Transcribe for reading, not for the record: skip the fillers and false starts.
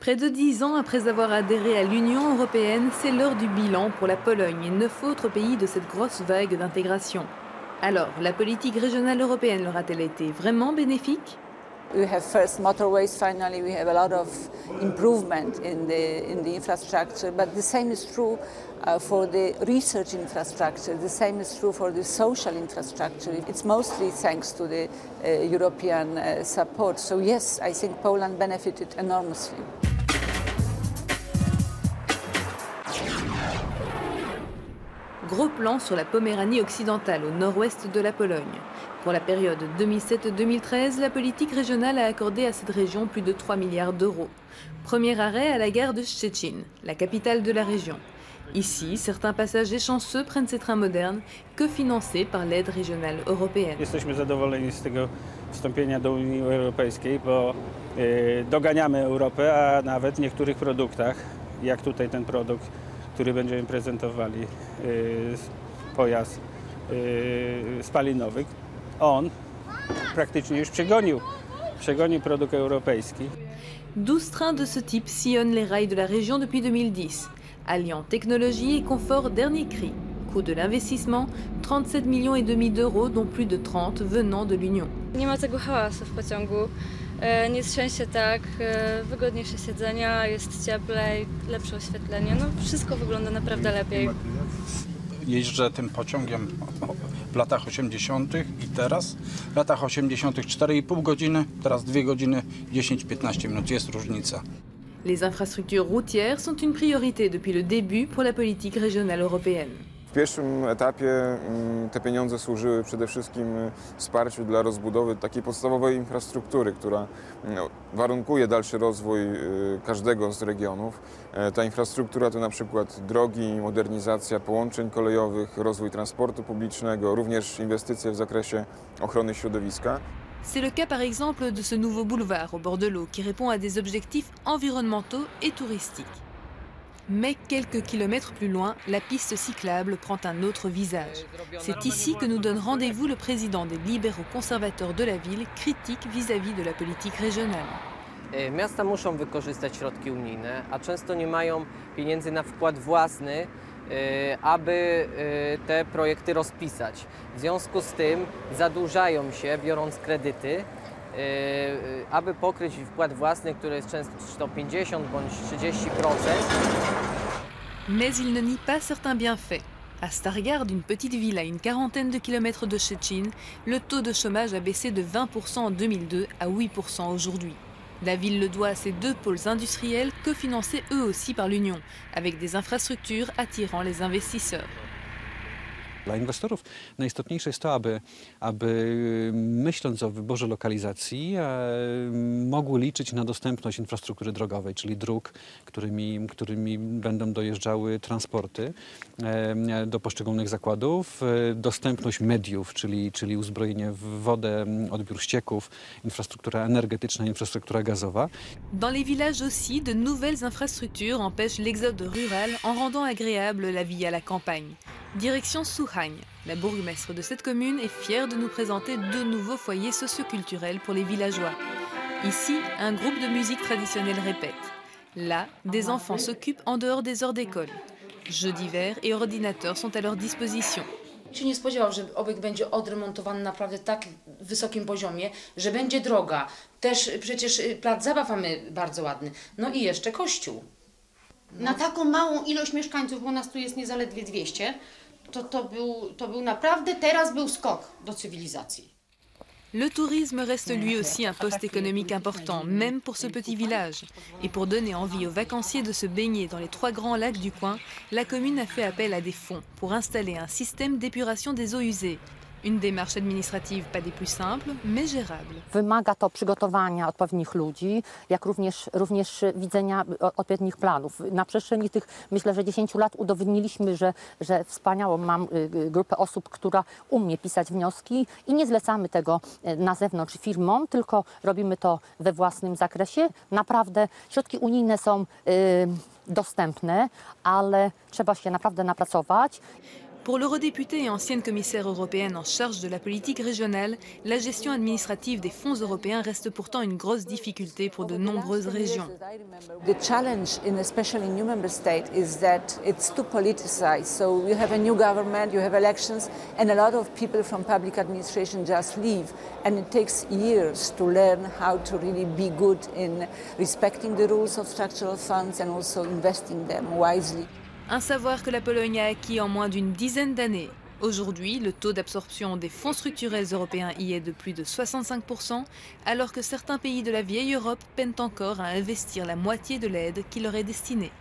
Près de 10 ans après avoir adhéré à l'Union européenne, c'est l'heure du bilan pour la Pologne et 9 autres pays de cette grosse vague d'intégration. Alors, la politique régionale européenne leur a-t-elle été vraiment bénéfique? We have first motorways, finally we have a lot of improvement in the infrastructure, but the same is true for the research infrastructure, the same is true for the social infrastructure. It's mostly thanks to the European support. So yes, I think Poland benefited enormously. Gros plan sur la Poméranie occidentale, au nord-ouest de la Pologne. Pour la période 2007-2013, la politique régionale a accordé à cette région plus de 3 milliards d'euros. Premier arrêt à la gare de Szczecin, la capitale de la région. Ici, certains passagers chanceux prennent ces trains modernes, que financés par l'aide régionale européenne. Jesteśmy zadowoleni z tego wstąpienia do Unii Europejskiej, bo doganiamy Europę, a nawet w niektórych produktach, jak tutaj ten produkt, który będziemy prezentowali, pojazd spalinowy, on praktycznie już przegonił produkt europejski. 12 trains de ce type sillonnent les rails de la région depuis 2010, alliant technologie et confort dernier cri. Coût de l'investissement, 37,5 millions d'euros, dont plus de 30 venant de l'Union. Nie ma tego hałasu w pociągu, nie trzęsie się tak, wygodniejsze siedzenia, jest cieplej, lepsze oświetlenie, no wszystko wygląda naprawdę lepiej. Jeżdżę tym pociągiem w latach 80. i teraz. W latach 80. 4,5 godziny, teraz 2 godziny 10-15 minut, jest różnica. Les infrastructures routières sont une priorité depuis le début pour la politique régionale européenne. W pierwszym etapie te pieniądze służyły przede wszystkim wsparciu dla rozbudowy takiej podstawowej infrastruktury, która warunkuje dalszy rozwój każdego z regionów. Ta infrastruktura to na przykład drogi, modernizacja połączeń kolejowych, rozwój transportu publicznego, również inwestycje w zakresie ochrony środowiska. C'est le cas par exemple de ce nouveau boulevard au bord de l'eau qui répond à des objectifs environnementaux et touristiques. Mais quelques kilomètres plus loin, la piste cyclable prend un autre visage. C'est ici que nous donne rendez-vous le président des libéraux conservateurs de la ville, critique vis-à-vis de la politique régionale. Miasta muszą wykorzystać środki unijne, a często nie mają pieniędzy na wkład własny, aby te projekty rozpisać. W związku z tym zadłużają się, biorąc kredyty, aby pokryć wkład własny, który jest często czy to 50 bądź 30%. Mais il ne nie pas certains bienfaits. À Stargard, une petite ville à une quarantaine de kilomètres de Szczecin, le taux de chômage a baissé de 20% en 2002 à 8% aujourd'hui. La ville le doit à ces deux pôles industriels cofinancés eux aussi par l'Union, avec des infrastructures attirant les investisseurs. Dla inwestorów najistotniejsze jest to, aby myśląc o wyborze lokalizacji, mogły liczyć na dostępność infrastruktury drogowej, czyli dróg, którymi będą dojeżdżały transporty do poszczególnych zakładów, dostępność mediów, czyli uzbrojenie w wodę, odbiór ścieków, infrastruktura energetyczna, infrastruktura gazowa. Dans les villages aussi, de nouvelles infrastructures empêchent l'exode rural en rendant agréable la vie à la campagne. Direction Souchagne. La bourgmestre de cette commune est fière de nous présenter deux nouveaux foyers socioculturels pour les villageois. Ici, un groupe de musique traditionnelle répète. Là, des enfants s'occupent en dehors des heures d'école. Jeux d'hiver et ordinateurs sont à leur disposition. Się nie spodziewał, że obiekt będzie odremontowany na naprawdę tak wysokim poziomie, że będzie droga. Też przecież plac zabaw mamy bardzo ładny. No i jeszcze kościół. Na taką małą ilość mieszkańców, bo nas tu jest niezaledwie 200, to był naprawdę, teraz był skok do cywilizacji. Le tourisme reste lui aussi un poste économique important, même pour ce petit village. Et pour donner envie aux vacanciers de se baigner dans les 3 grands lacs du coin, la commune a fait appel à des fonds pour installer un système d'épuration des eaux usées. Une démarche administrative pas des plus simples, mais gérable. Wymaga to przygotowania odpowiednich ludzi, jak również widzenia odpowiednich planów. Na przestrzeni tych, myślę, że 10 lat udowodniliśmy, że wspaniałą mam grupę osób, która umie pisać wnioski i nie zlecamy tego na zewnątrz firmom, tylko robimy to we własnym zakresie. Naprawdę środki unijne są dostępne, ale trzeba się naprawdę napracować. Pour l'eurodéputée et ancienne commissaire européenne en charge de la politique régionale, la gestion administrative des fonds européens reste pourtant une grosse difficulté pour de nombreuses régions. The challenge, especially in new member states, is that it's too politicized. So you have a new government, you have elections, and a lot of people from public administration just leave. And it takes years to learn how to really be good in respecting the rules of structural funds and also investing them wisely. Un savoir que la Pologne a acquis en moins d'une dizaine d'années. Aujourd'hui, le taux d'absorption des fonds structurels européens y est de plus de 65%, alors que certains pays de la vieille Europe peinent encore à investir la moitié de l'aide qui leur est destinée.